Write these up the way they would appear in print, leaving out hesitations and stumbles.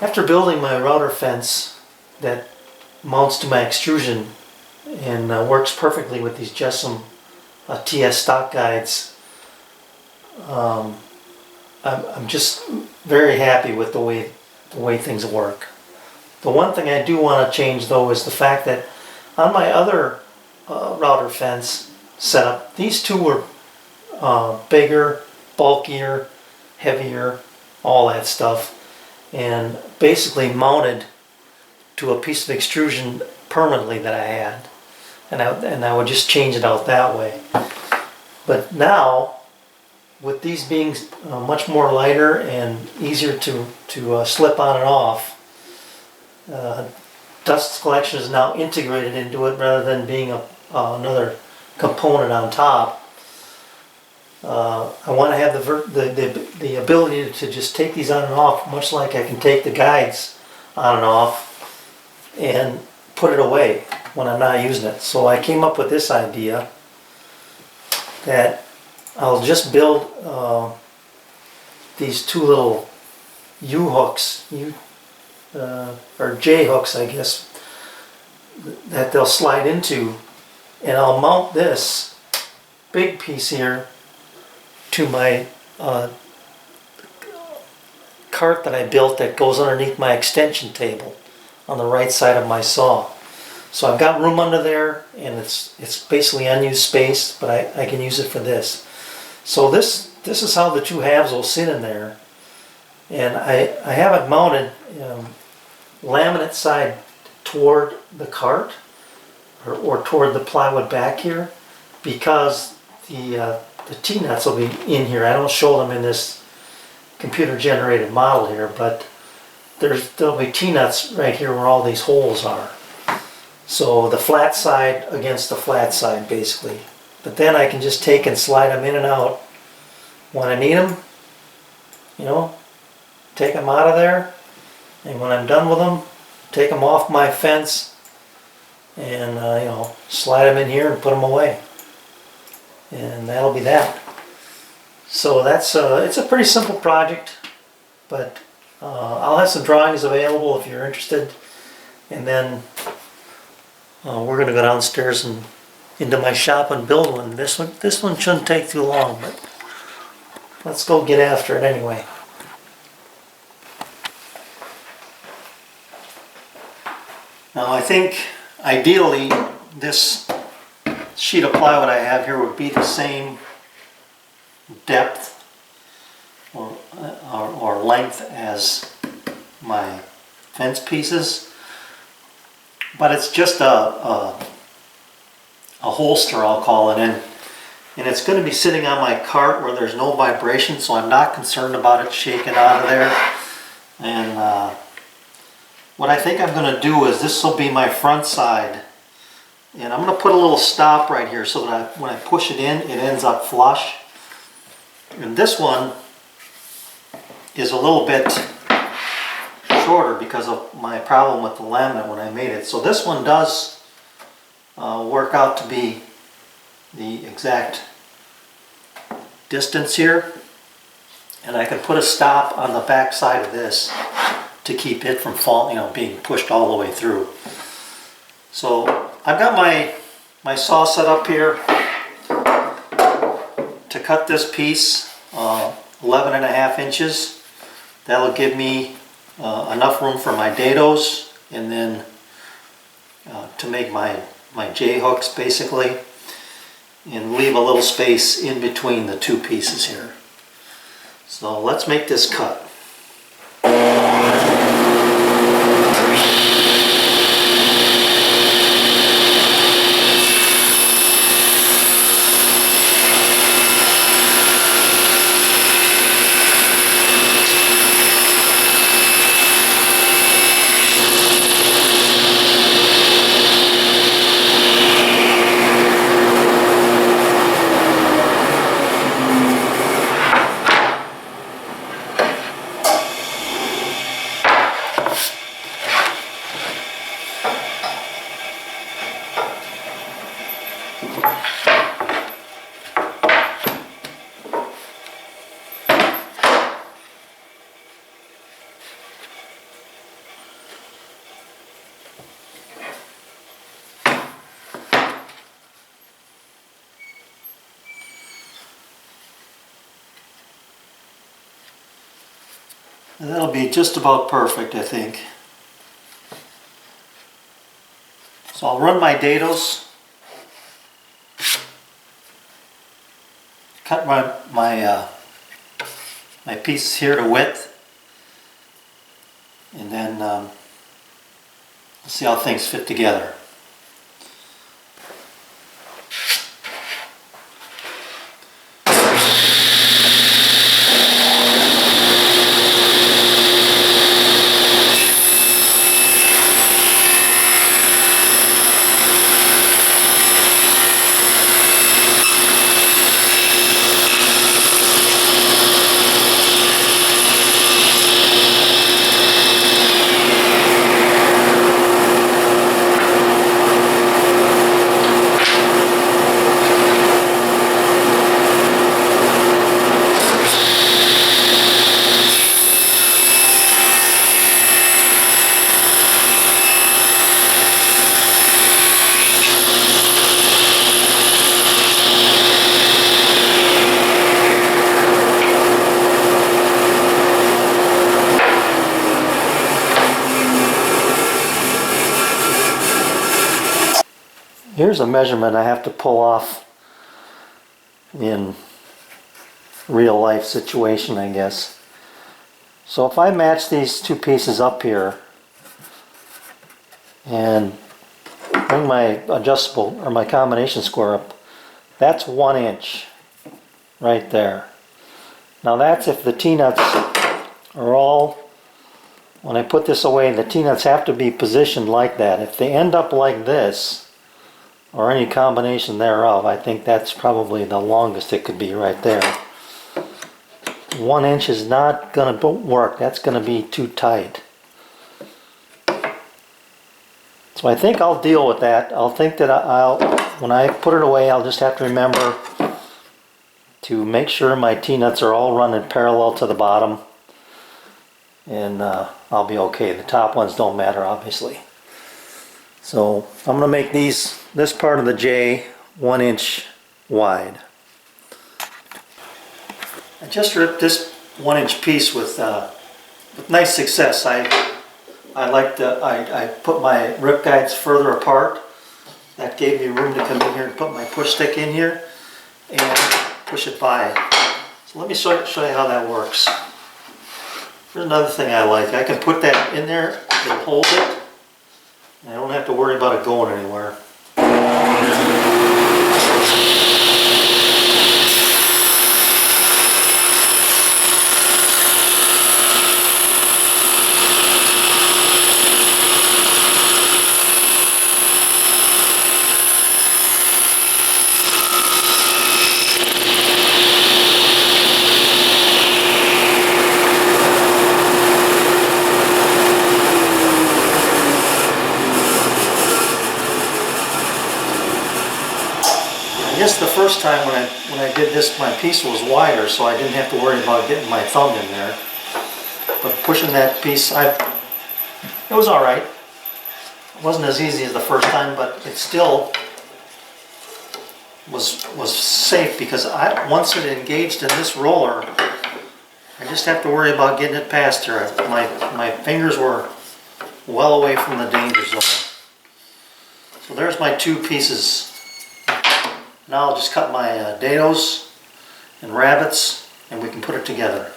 After building my router fence that mounts to my extrusion and works perfectly with these JessEm TS stock guides, I'm just very happy with the way things work. The one thing I do want to change though is the fact that on my other router fence setup, these two were bigger, bulkier, heavier, all that stuff, and basically mounted to a piece of extrusion permanently that I had, and I would just change it out that way. But now, with these being much more lighter and easier to slip on and off, dust collection is now integrated into it rather than being another component on top. I want to have the ability to just take these on and off, much like I can take the guides on and off and put it away when I'm not using it. So I came up with this idea that I'll just build these two little U-hooks, or J-hooks I guess, that they'll slide into, and I'll mount this big piece here to my cart that I built that goes underneath my extension table on the right side of my saw. So I've got room under there, and it's basically unused space, but I can use it for this. So this is how the two halves will sit in there, and I have it mounted laminate side toward the cart or toward the plywood back here, because the T-nuts will be in here. I don't show them in this computer generated model here, but there'll be T-nuts right here where all these holes are. So the flat side against the flat side basically. But then I can just take and slide them in and out when I need them, you know, take them out of there, and when I'm done with them, take them off my fence and you know, slide them in here and put them away. And that'll be that. So that's it's a pretty simple project, but I'll have some drawings available if you're interested, and then we're going to go downstairs and into my shop and build one. This one shouldn't take too long, but let's go get after it anyway. Now I think ideally this sheet of plywood I have here would be the same depth or length as my fence pieces, but it's just a holster, I'll call it, and it's going to be sitting on my cart where there's no vibration, so I'm not concerned about it shaking out of there. And what I think I'm going to do is, this will be my front side, and I'm going to put a little stop right here so that when I push it in, it ends up flush. And this one is a little bit shorter because of my problem with the laminate when I made it. So this one does work out to be the exact distance here, and I can put a stop on the back side of this to keep it from falling, you know, being pushed all the way through. So I've got my saw set up here to cut this piece 11.5 inches. That'll give me enough room for my dados, and then to make my J hooks basically, and leave a little space in between the two pieces here. So let's make this cut. And that'll be just about perfect, I think. So I'll run my dados, cut my piece here to width, and then we'll see how things fit together. Here's a measurement I have to pull off in real life situation, I guess. So if I match these two pieces up here and bring my adjustable or my combination square up, that's 1 inch right there. Now that's if the T-nuts are all, when I put this away, the T-nuts have to be positioned like that. If they end up like this, or any combination thereof, I think that's probably the longest it could be right there. 1 inch is not going to work. That's going to be too tight. So I think I'll deal with that. I'll think that when I put it away, I'll just have to remember to make sure my T-nuts are all running parallel to the bottom, and I'll be okay. The top ones don't matter, obviously. So I'm going to make this part of the J 1 inch wide. I just ripped this 1 inch piece with nice success. I put my rip guides further apart. That gave me room to come in here and put my push stick in here and push it by. So let me show you how that works. Here's another thing I like. I can put that in there, it'll hold it. I don't have to worry about it going anywhere. I guess the first time when I did this, my piece was wider, so I didn't have to worry about getting my thumb in there. But pushing that piece, it was all right. It wasn't as easy as the first time, but it still was safe because once it engaged in this roller, I just have to worry about getting it past here. My fingers were well away from the danger zone. So there's my two pieces. Now I'll just cut my dados and rabbets and we can put it together.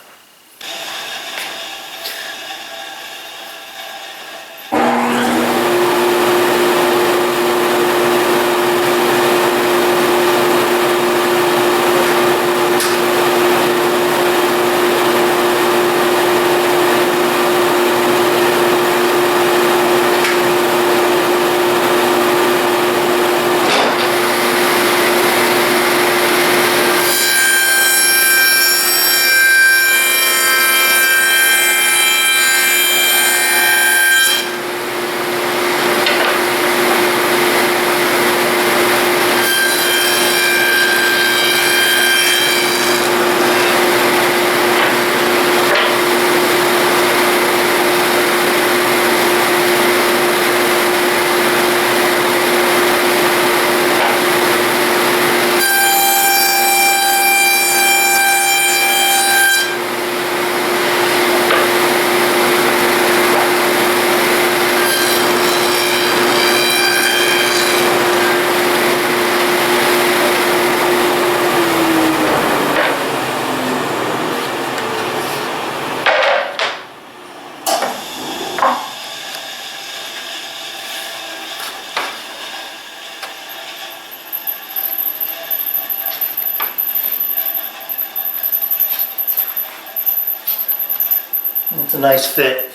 It's a nice fit.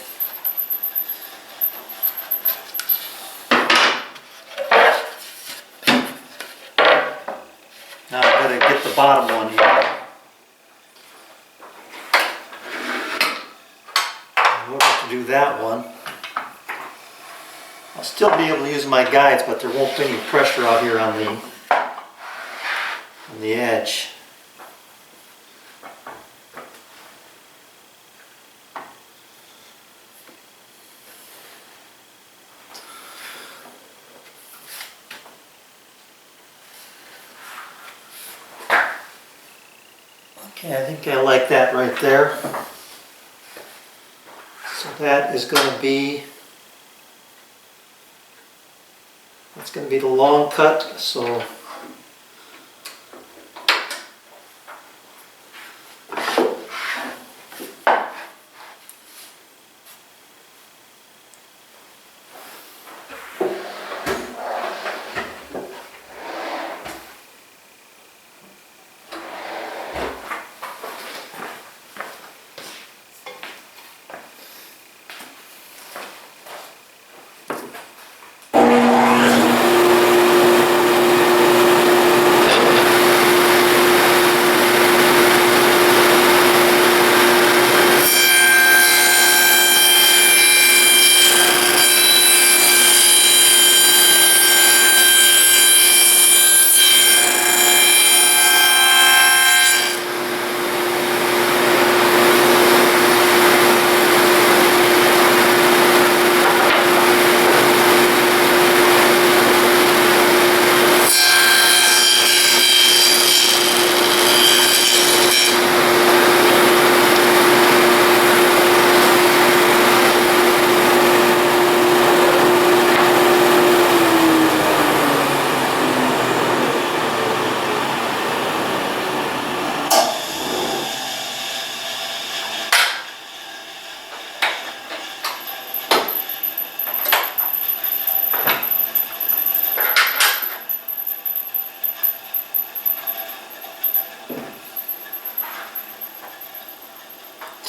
Now I've got to get the bottom one here. In order to do that one, I'll still be able to use my guides, but there won't be any pressure out here on the edge. Okay, I think I like that right there. So that is going to be, that's going to be the long cut. So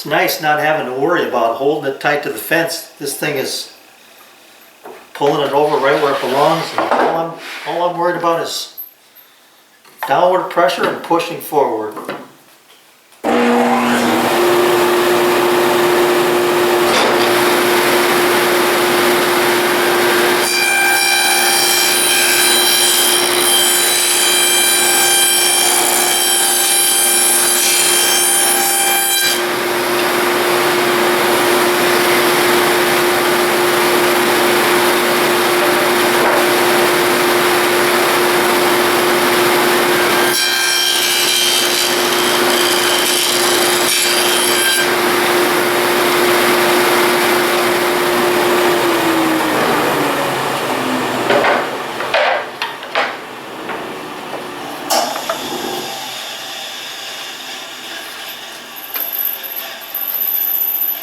it's nice not having to worry about holding it tight to the fence. This thing is pulling it over right where it belongs. And all I'm worried about is downward pressure and pushing forward.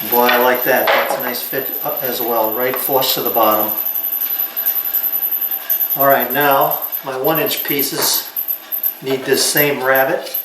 Boy, I like that. That's a nice fit as well, right flush to the bottom. Alright, now my 1-inch pieces need this same rabbet.